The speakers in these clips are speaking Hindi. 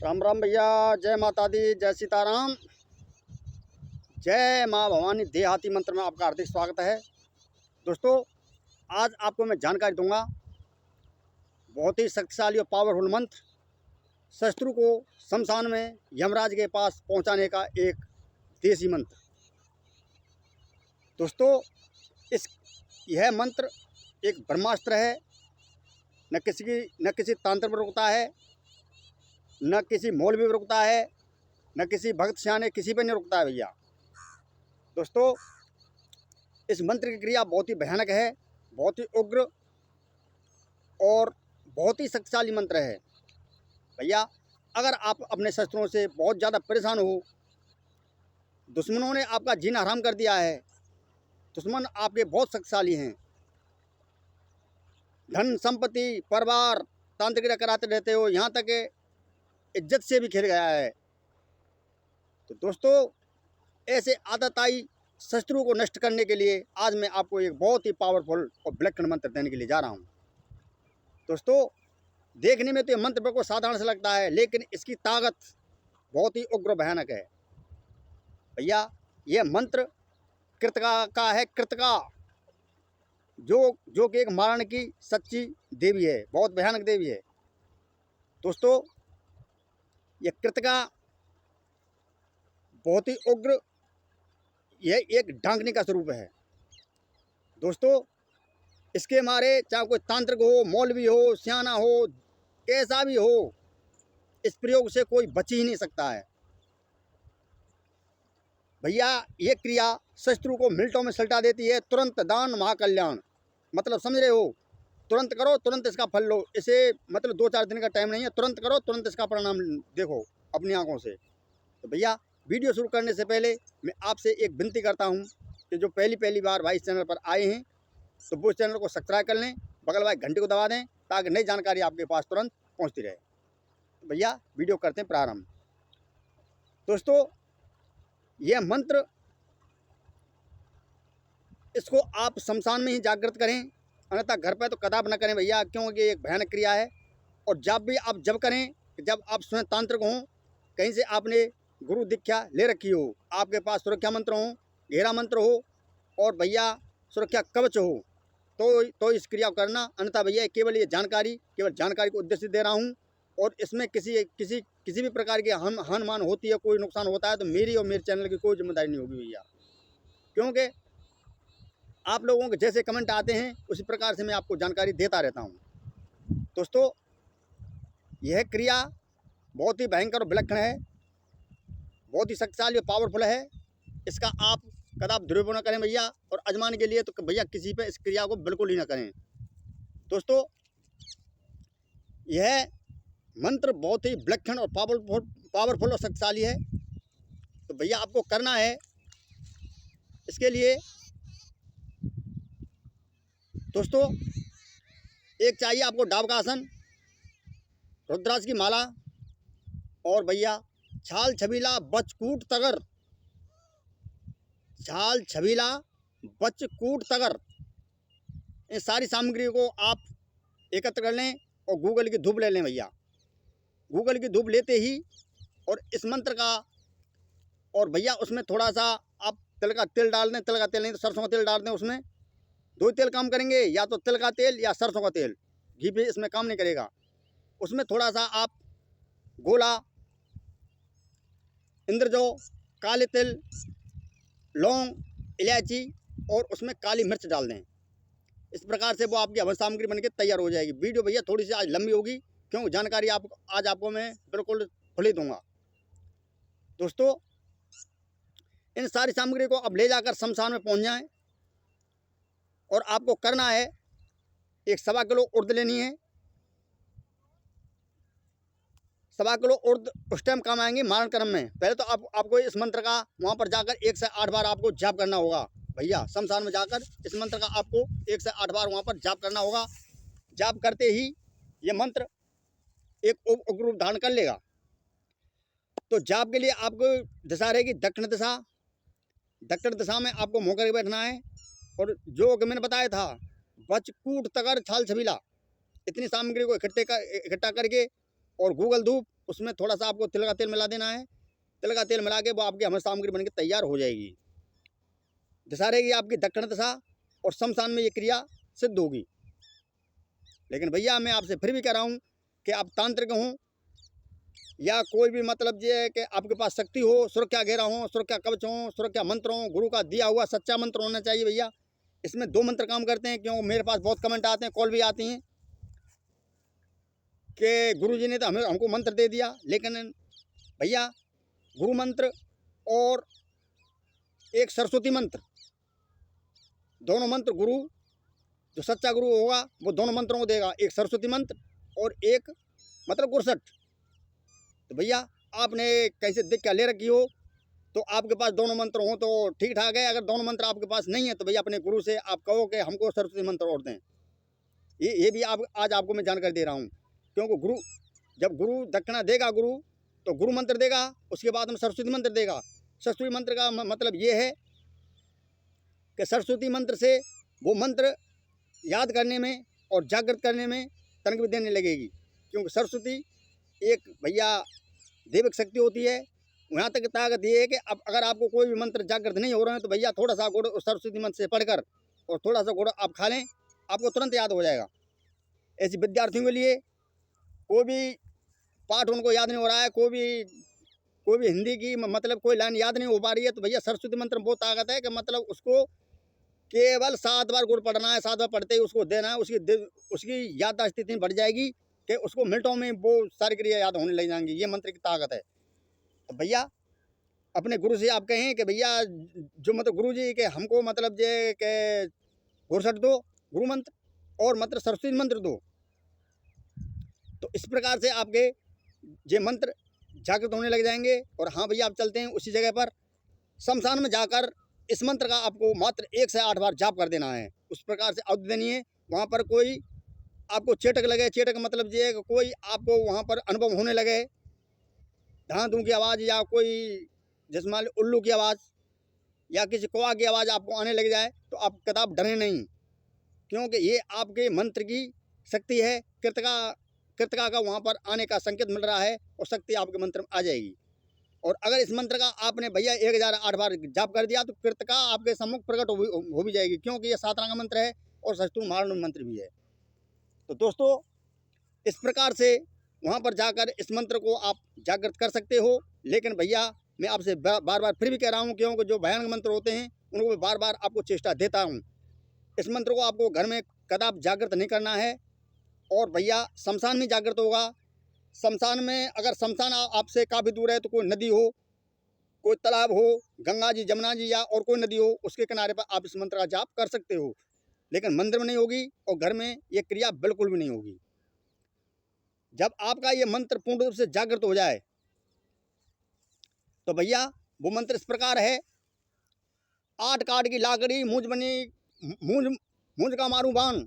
राम राम भैया। जय माता दी, जय सीताराम, जय माँ भवानी। देहाती मंत्र में आपका हार्दिक स्वागत है। दोस्तों, आज आपको मैं जानकारी दूंगा बहुत ही शक्तिशाली और पावरफुल मंत्र, शत्रु को शमशान में यमराज के पास पहुंचाने का एक देसी मंत्र। दोस्तों, यह मंत्र एक ब्रह्मास्त्र है। न किसी तंत्र पर रुकता है, न किसी मौलवी पर रुकता है, न किसी भक्त सियाने किसी पर नहीं रुकता है भैया। दोस्तों, इस मंत्र की क्रिया बहुत ही भयानक है, बहुत ही उग्र और बहुत ही शक्तिशाली मंत्र है भैया। अगर आप अपने शस्त्रों से बहुत ज़्यादा परेशान हो, दुश्मनों ने आपका जीना हराम कर दिया है, दुश्मन आपके बहुत शक्तिशाली हैं, धन संपत्ति परिवार तांत्रिक कराते रहते हो, यहाँ तक कि इज्जत से भी खेल गया है, तो दोस्तों ऐसे आदताई शत्रु को नष्ट करने के लिए आज मैं आपको एक बहुत ही पावरफुल और विलक्षण मंत्र देने के लिए जा रहा हूँ। दोस्तों, देखने में तो ये मंत्र बिल्कुल साधारण से लगता है, लेकिन इसकी ताकत बहुत ही उग्र भयानक है भैया। यह मंत्र कृतिका का है। कृतिका जो कि एक मारण की सच्ची देवी है, बहुत भयानक देवी है। दोस्तों, यह कृतिका बहुत ही उग्र, यह एक डांगनी का स्वरूप है। दोस्तों, इसके मारे चाहे कोई तांत्रिक हो, मौलवी हो, सियाना हो, कैसा भी हो, इस प्रयोग से कोई बच ही नहीं सकता है भैया। ये क्रिया शत्रु को मिनटों में सल्टा देती है। तुरंत दान महाकल्याण, मतलब समझ रहे हो, तुरंत करो तुरंत इसका फल लो। इसे मतलब 2-4 दिन का टाइम नहीं है, तुरंत करो तुरंत इसका परिणाम देखो अपनी आंखों से। तो भैया, वीडियो शुरू करने से पहले मैं आपसे एक विनती करता हूं कि जो पहली बार भाई इस चैनल पर आए हैं तो वो चैनल को सब्सक्राइब कर लें, बगल वाले घंटे को दबा दें ताकि नई जानकारी आपके पास तुरंत पहुंचती रहे। तो भैया, वीडियो करते हैं प्रारंभ। दोस्तों, यह मंत्र, इसको आप शमशान में ही जागृत करें, अन्यथा घर पर तो कदाप न करें भैया, क्योंकि एक भयानक क्रिया है। और जब करें, जब आप स्वयं तांत्रिक हों, कहीं से आपने गुरु दीक्षा ले रखी हो, आपके पास सुरक्षा मंत्र हो, घेरा मंत्र हो और भैया सुरक्षा कवच हो, तो इस क्रिया को करना। अन्यथा भैया केवल जानकारी को उद्देश्य दे रहा हूँ, और इसमें किसी भी प्रकार की हानि होती है, कोई नुकसान होता है तो मेरी और मेरे चैनल की कोई जिम्मेदारी नहीं होगी भैया, क्योंकि आप लोगों के जैसे कमेंट आते हैं उसी प्रकार से मैं आपको जानकारी देता रहता हूँ। दोस्तों, यह क्रिया बहुत ही भयंकर और विलक्षण है, बहुत ही शक्तिशाली और पावरफुल है। इसका आप कदाप दुरुपयोग न करें भैया, और आजमाने के लिए तो भैया किसी पे इस क्रिया को बिल्कुल ही ना करें। दोस्तों, यह मंत्र बहुत ही विलक्षण और पावरफुल और शक्तिशाली है। तो भैया, आपको करना है, इसके लिए दोस्तों एक चाहिए आपको डाब का आसन, रुद्राक्ष की माला, और भैया छाल छबीला बचकूट तगर, छाल छबीला बचकूट तगर, इन सारी सामग्री को आप एकत्र कर लें और गूगल की धूप ले लें भैया। गूगल की धूप लेते ही और इस मंत्र का, और भैया उसमें थोड़ा सा आप तिल का तेल डाल दें, तिल का तेल नहीं तो सरसों का तेल डाल दें। उसमें 2 तेल काम करेंगे, या तो तिल का तेल या सरसों का तेल, घी भी इसमें काम नहीं करेगा। उसमें थोड़ा सा आप गोला, इंद्रजौ, काले तिल, लौंग, इलायची और उसमें काली मिर्च डाल दें। इस प्रकार से वो आपकी हवन सामग्री बनके तैयार हो जाएगी। वीडियो भैया थोड़ी सी आज लंबी होगी, क्योंकि जानकारी आज आपको मैं बिल्कुल खुली दूंगा। दोस्तों, इन सारी सामग्री को अब ले जाकर शमशान में पहुंच जाएं, और आपको करना है, एक 1.25 किलो उर्द लेनी है। 1.25 किलो उर्द उस टाइम काम आएंगे मारण क्रम में। पहले तो आपको इस मंत्र का वहाँ पर जाकर 1 से 8 बार आपको जाप करना होगा भैया। शमशान में जाकर इस मंत्र का आपको 1 से 8 बार वहाँ पर जाप करना होगा। जाप करते ही ये मंत्र एक उग्र रूप धारण कर लेगा। तो जाप के लिए आपको दिशा रहेगी दक्षिण दिशा। दक्षिण दिशा में आपको मुँह करके बैठना है, और जो कि मैंने बताया था, बचकूट तगर छाल छबीला, इतनी सामग्री को इकट्ठा करके और गूगल धूप उसमें थोड़ा सा आपको तिल का तेल मिला देना है। तिल का तेल मिला के वो आपकी हवन सामग्री बन के तैयार हो जाएगी। दिशा रहेगी आपकी दक्षिण दिशा और शमशान में ये क्रिया सिद्ध होगी। लेकिन भैया मैं आपसे फिर भी कह रहा हूँ कि आप तांत्रिक हों या कोई भी मतलब ये है कि आपके पास शक्ति हो, सुरक्षा घेरा हो, सुरक्षा कवच हो, सुरक्षा मंत्र हो, गुरु का दिया हुआ सच्चा मंत्र होना चाहिए भैया। इसमें 2 मंत्र काम करते हैं। क्यों मेरे पास बहुत कमेंट आते हैं, कॉल भी आती हैं कि गुरुजी ने तो हमको मंत्र दे दिया, लेकिन भैया गुरु मंत्र और एक सरस्वती मंत्र, दोनों मंत्र गुरु जो सच्चा गुरु होगा वो दोनों मंत्रों को देगा, एक सरस्वती मंत्र और एक मतलब गुरसठ। तो भैया आपने कैसे दिख क्या ले रखी हो तो आपके पास दोनों मंत्र हों तो ठीक ठाक है। अगर दोनों मंत्र आपके पास नहीं है तो भैया अपने गुरु से आप कहो कि हमको सरस्वती मंत्र और दें। ये भी आप आज आपको मैं जानकारी दे रहा हूँ। क्योंकि गुरु जब गुरु दक्षिणा देगा गुरु तो गुरु मंत्र देगा, उसके बाद में सरस्वती मंत्र देगा। सरस्वती मंत्र का मतलब ये है कि सरस्वती मंत्र से वो मंत्र याद करने में और जागृत करने में तनिक भी देने लगेगी। क्योंकि सरस्वती एक भैया दैविक शक्ति होती है। यहाँ तक ताकत ये है कि अब अगर आपको कोई भी मंत्र जागृत नहीं हो रहे हैं तो भैया थोड़ा सा गुड़ सरस्वती मंत्र से पढ़कर और थोड़ा सा गुड़ आप खा लें, आपको तुरंत याद हो जाएगा। ऐसे विद्यार्थियों के लिए कोई भी पाठ उनको याद नहीं हो रहा है, कोई भी हिंदी की मतलब कोई लाइन याद नहीं हो पा रही है, तो भैया सरस्वती मंत्र में बहुत ताकत है कि मतलब उसको केवल 7 बार गुड़ पढ़ना है। 7 बार पढ़ते ही उसको देना है, उसकी याददाश्त इतनी बढ़ जाएगी कि उसको मिनटों में वो सारी क्रिया याद होने लग जाएंगी। ये मंत्र की ताकत है। तो भैया अपने गुरु से आप कहें कि भैया जो मतलब गुरु जी के हमको मतलब ये के गुरसठ दो गुरु मंत्र और मतलब सरस्वती मंत्र दो। तो इस प्रकार से आपके ये मंत्र जागृत होने लग जाएंगे। और हाँ भैया आप चलते हैं उसी जगह पर शमशान में जाकर इस मंत्र का आपको मात्र 1 से 8 बार जाप कर देना है। उस प्रकार से अवधि देनी है। वहाँ पर कोई आपको चेटक लगे, चेटक मतलब ये है कि कोई आपको वहाँ पर अनुभव होने लगे, धां धूं की आवाज़ या कोई जैसे मान लो उल्लू की आवाज़ या किसी कौवा की आवाज़ आपको आने लग जाए तो आप कदाप डरें नहीं। क्योंकि ये आपके मंत्र की शक्ति है। कृतका का वहाँ पर आने का संकेत मिल रहा है और शक्ति आपके मंत्र में आ जाएगी। और अगर इस मंत्र का आपने भैया 1008 बार जाप कर दिया तो कृतका आपके सम्मुख प्रकट हो भी जाएगी। क्योंकि ये 7 का मंत्र है और शत्रु मारण मंत्र भी है। तो दोस्तों इस प्रकार से वहाँ पर जाकर इस मंत्र को आप जागृत कर सकते हो। लेकिन भैया मैं आपसे बार बार फिर भी कह रहा हूँ, क्योंकि जो भयानक मंत्र होते हैं उनको मैं बार बार आपको चेष्टा देता हूँ। इस मंत्र को आपको घर में कदाप जागृत नहीं करना है। और भैया शमशान में जागृत होगा। शमशान में अगर शमशान आपसे काफ़ी दूर है तो कोई नदी हो, कोई तालाब हो, गंगा जी, जमुना जी या और कोई नदी हो, उसके किनारे पर आप इस मंत्र का जाप कर सकते हो। लेकिन मंदिर में नहीं होगी और घर में ये क्रिया बिल्कुल भी नहीं होगी। जब आपका ये मंत्र पूर्ण रूप से जागृत हो जाए तो भैया वो मंत्र इस प्रकार है। 8 काठ की लाकड़ी मूंज का मारू बाण,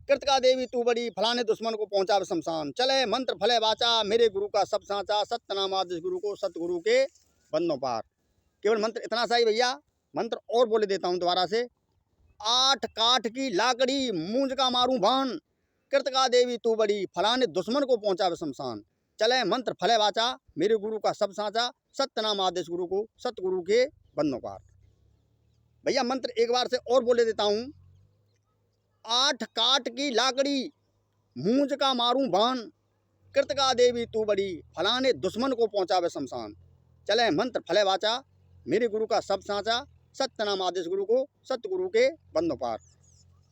कृतका देवी तू बड़ी, फलाने दुश्मन को पहुंचा शमशान, चले मंत्र फले वाचा, मेरे गुरु का सब सांचा, सत्य नाम आदेश गुरु को सतगुरु के बंदों पार। केवल मंत्र इतना सा ही भैया। मंत्र और बोले देता हूँ दोबारा से। 8 काठ की लाकड़ी मूंज का मारू बाण, कृतका देवी तू बड़ी, फलाने दुश्मन को पहुंचा शमशान, चले मंत्र फले वाचा, मेरे गुरु का सब सांचा, सत्य नाम आदेश गुरु को सतगुरु के बंदों पार। भैया मंत्र एक बार से और बोले देता हूँ। 8 काठ की लाकड़ी मूंज का मारूं बाण, कृतका देवी तू बड़ी, फलाने दुश्मन को पहुंचावे शमशान, चले मंत्र फले वाचा, मेरे गुरु का सब सांचा, सत्य नाम आदेश गुरु को सतगुरु के बंदों पार।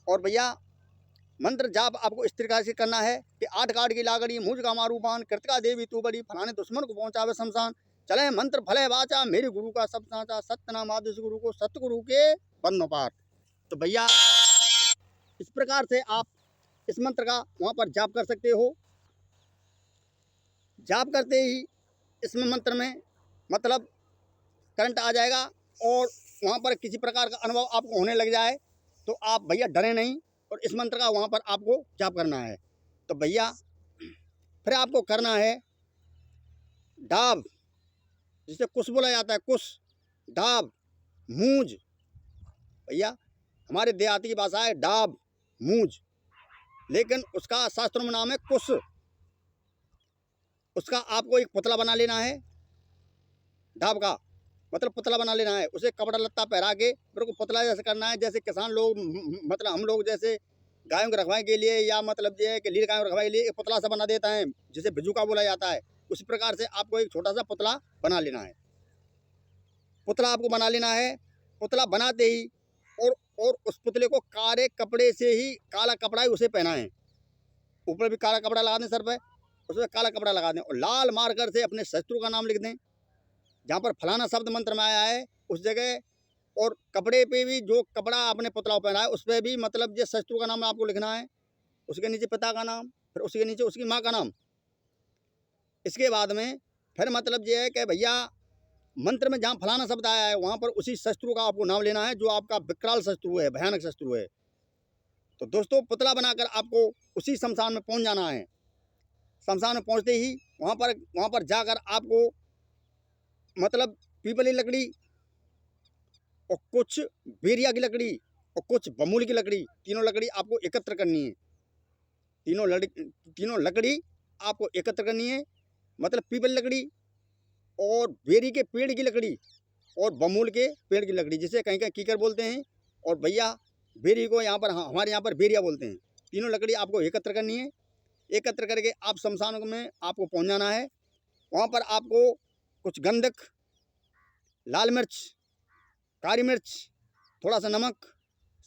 और भैया मंत्र जाप आपको इस तरीके से करना है कि 8 काठ की लाकड़ी मूंज का मारू बाण, कृतका देवी तू बड़ी, फलाने दुश्मन को पहुंचावे शमशान, चले मंत्र फले वाचा, मेरे गुरु का सब सांचा, सत्य नाम आदेश गुरु को सतगुरु के बंदों पार। तो भैया इस प्रकार से आप इस मंत्र का वहाँ पर जाप कर सकते हो। जाप करते ही इसमें मंत्र में मतलब करंट आ जाएगा और वहाँ पर किसी प्रकार का अनुभव आपको होने लग जाए तो आप भैया डरें नहीं और इस मंत्र का वहाँ पर आपको जाप करना है। तो भैया फिर आपको करना है डाब, जिसे कुश बोला जाता है, कुश, डाब, मूंज। भैया हमारे देहाती की भाषा है डाब, मूंज, लेकिन उसका शास्त्रों में नाम है कुश। उसका आपको एक पुतला बना लेना है ढाब का, मतलब पुतला बना लेना है। उसे कपड़ा लत्ता पहरा के फिर को पुतला जैसे करना है, जैसे किसान लोग मतलब हम लोग जैसे गायों के रखवाई के लिए या मतलब ये है कि लील गायों रखवाई के लिए एक पुतला सा बना देता है जिसे भिजुका बोला जाता है। उसी प्रकार से आपको एक छोटा सा पुतला बना लेना है। पुतला आपको बना लेना है। पुतला बनाते ही और उस पुतले को काले कपड़े से ही, काला कपड़ा ही उसे पहना है, ऊपर भी काला कपड़ा लगा दें सर पे, उसमें काला कपड़ा लगा दें और लाल मार्कर से अपने शत्रु का नाम लिख दें जहाँ पर फलाना शब्द मंत्र में आया है उस जगह। और कपड़े पे भी जो कपड़ा आपने पुतला पहना है उस पर भी मतलब जिस शत्रु का नाम आपको लिखना है, उसके नीचे पिता का नाम, फिर उसके नीचे उसकी माँ का नाम। इसके बाद में फिर मतलब ये है कि भैया मंत्र में जहाँ फलाना शब्द आया है वहाँ पर उसी शत्रु का आपको नाम लेना है जो आपका विकराल शत्रु है, भयानक शत्रु है। तो दोस्तों पुतला बनाकर आपको उसी शमशान में पहुँच जाना है। शमशान में पहुँचते ही वहाँ पर जाकर आपको मतलब पीपल की लकड़ी और कुछ बेरिया की लकड़ी और कुछ बमूल की लकड़ी, तीनों लकड़ी आपको एकत्र करनी है। तीनों लकड़ी आपको एकत्र करनी है, मतलब पीपल लकड़ी और बेरी के पेड़ की लकड़ी और बमूल के पेड़ की लकड़ी, जिसे कहीं कहीं कीकर बोलते हैं और भैया बेरी को यहाँ पर हमारे यहाँ पर बेरिया बोलते हैं। तीनों लकड़ी आपको एकत्र करनी है। एकत्र करके आप शमशान में आपको पहुँच जाना है। वहाँ पर आपको कुछ गंधक, लाल मिर्च, काली मिर्च, थोड़ा सा नमक,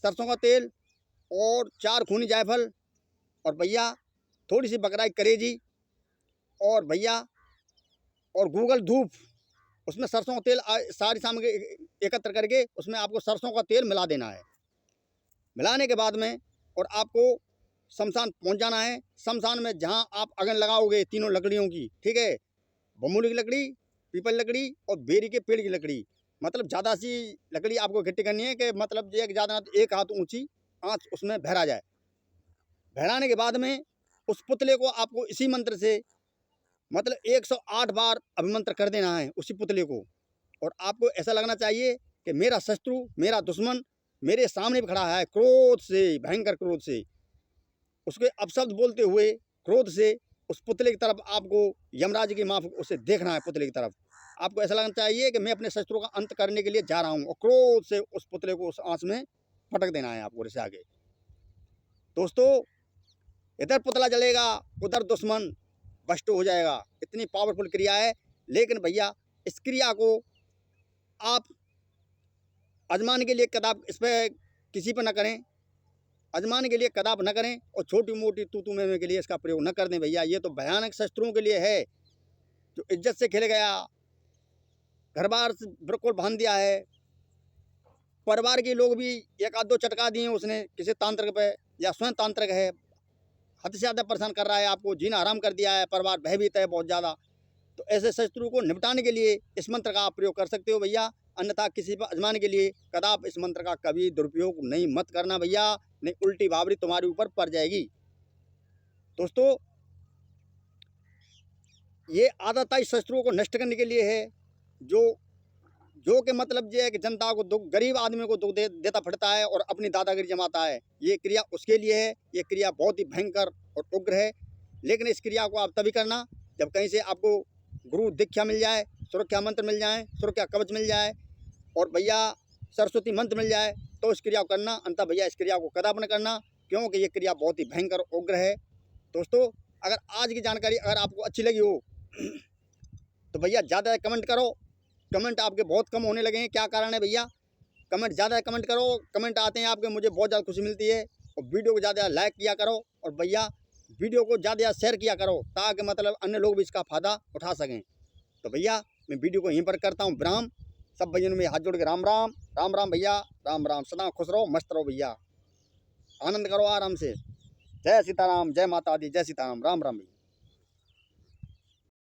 सरसों का तेल और 4 खूनी जायफल और भैया थोड़ी सी बकरा की कलेजी और भैया और गूगल धूप, उसमें सरसों का तेल सारी सामग्री एकत्र करके उसमें आपको सरसों का तेल मिला देना है। मिलाने के बाद में और आपको शमशान पहुंच जाना है। शमशान में जहां आप अगन लगाओगे तीनों लकड़ियों की, ठीक है, बमूल की लकड़ी, पीपल लकड़ी और बेरी के पेड़ की लकड़ी, मतलब ज़्यादा सी लकड़ी आपको इकट्ठी करनी है कि मतलब ये ज़्यादा तो 1 हाथ ऊंची आँच उसमें बहरा जाए। बहराने के बाद में उस पुतले को आपको इसी मंत्र से मतलब 108 बार अभिमंत्र कर देना है उसी पुतले को। और आपको ऐसा लगना चाहिए कि मेरा शत्रु, मेरा दुश्मन मेरे सामने भी खड़ा है, क्रोध से, भयंकर क्रोध से। उसके अपशब्द बोलते हुए क्रोध से उस पुतले की तरफ आपको यमराज की माफ उसे देखना है। पुतले की तरफ आपको ऐसा लगना चाहिए कि मैं अपने शत्रु का अंत करने के लिए जा रहा हूँ और क्रोध से उस पुतले को उस आँच में पटक देना है आपको इससे आगे। दोस्तों इधर पुतला जलेगा उधर दुश्मन भ्रष्ट हो जाएगा। इतनी पावरफुल क्रिया है। लेकिन भैया इस क्रिया को आप आजमाने के लिए कदाप इस पर किसी पर न करें, आजमाने के लिए कदाप न करें और छोटी मोटी तू में के लिए इसका प्रयोग न कर दें भैया। ये तो भयानक शत्रुओं के लिए है जो इज्जत से खेल गया, घर बार से बिल्कुल बांध दिया है, परिवार के लोग भी 1 आध 2 चटका दिए उसने किसी तांत्रिक पे या स्वयं तांत्रिक है, हद से ज़्यादा परेशान कर रहा है, आपको जीना हराम कर दिया है, परिवार भयभीत है बहुत ज़्यादा। तो ऐसे शत्रु को निपटाने के लिए इस मंत्र का आप प्रयोग कर सकते हो भैया। अन्यथा किसी पर आजमाने के लिए कदाप इस मंत्र का कभी दुरुपयोग नहीं मत करना भैया, नहीं उल्टी बावरी तुम्हारे ऊपर पड़ जाएगी। दोस्तों ये आदत है शत्रुओं को नष्ट करने के लिए है, जो कि मतलब ये है कि जनता को दुख, गरीब आदमी को दुख देता फटता है और अपनी दादागिरी जमाता है। ये क्रिया उसके लिए है। ये क्रिया बहुत ही भयंकर और उग्र है। लेकिन इस क्रिया को आप तभी करना जब कहीं से आपको गुरु दीक्षा मिल जाए, सुरक्षा मंत्र मिल जाए, सुरक्षा कवच मिल जाए और भैया सरस्वती मंत्र मिल जाए, तो इस क्रिया को करना। अंततः भैया इस क्रिया को कदापि न करना, क्योंकि ये क्रिया बहुत ही भयंकर उग्र है। दोस्तों अगर आज की जानकारी अगर आपको अच्छी लगी हो तो भैया ज़्यादा कमेंट करो। कमेंट आपके बहुत कम होने लगे हैं, क्या कारण है भैया? कमेंट ज़्यादा कमेंट करो, कमेंट आते हैं आपके, मुझे बहुत ज़्यादा खुशी मिलती है। और वीडियो को ज़्यादा लाइक किया करो और भैया वीडियो को ज़्यादा शेयर किया करो ताकि मतलब अन्य लोग भी इसका फ़ायदा उठा सकें। तो भैया मैं वीडियो को यहीं पर करता हूँ विराम। सब भैया में हाथ जोड़ के राम राम, राम राम भैया, राम राम। सदा खुश रहो, मस्त रहो भैया, आनंद करो आराम से। जय सीताराम, जय माता दी, जय सीताराम, राम राम भैया।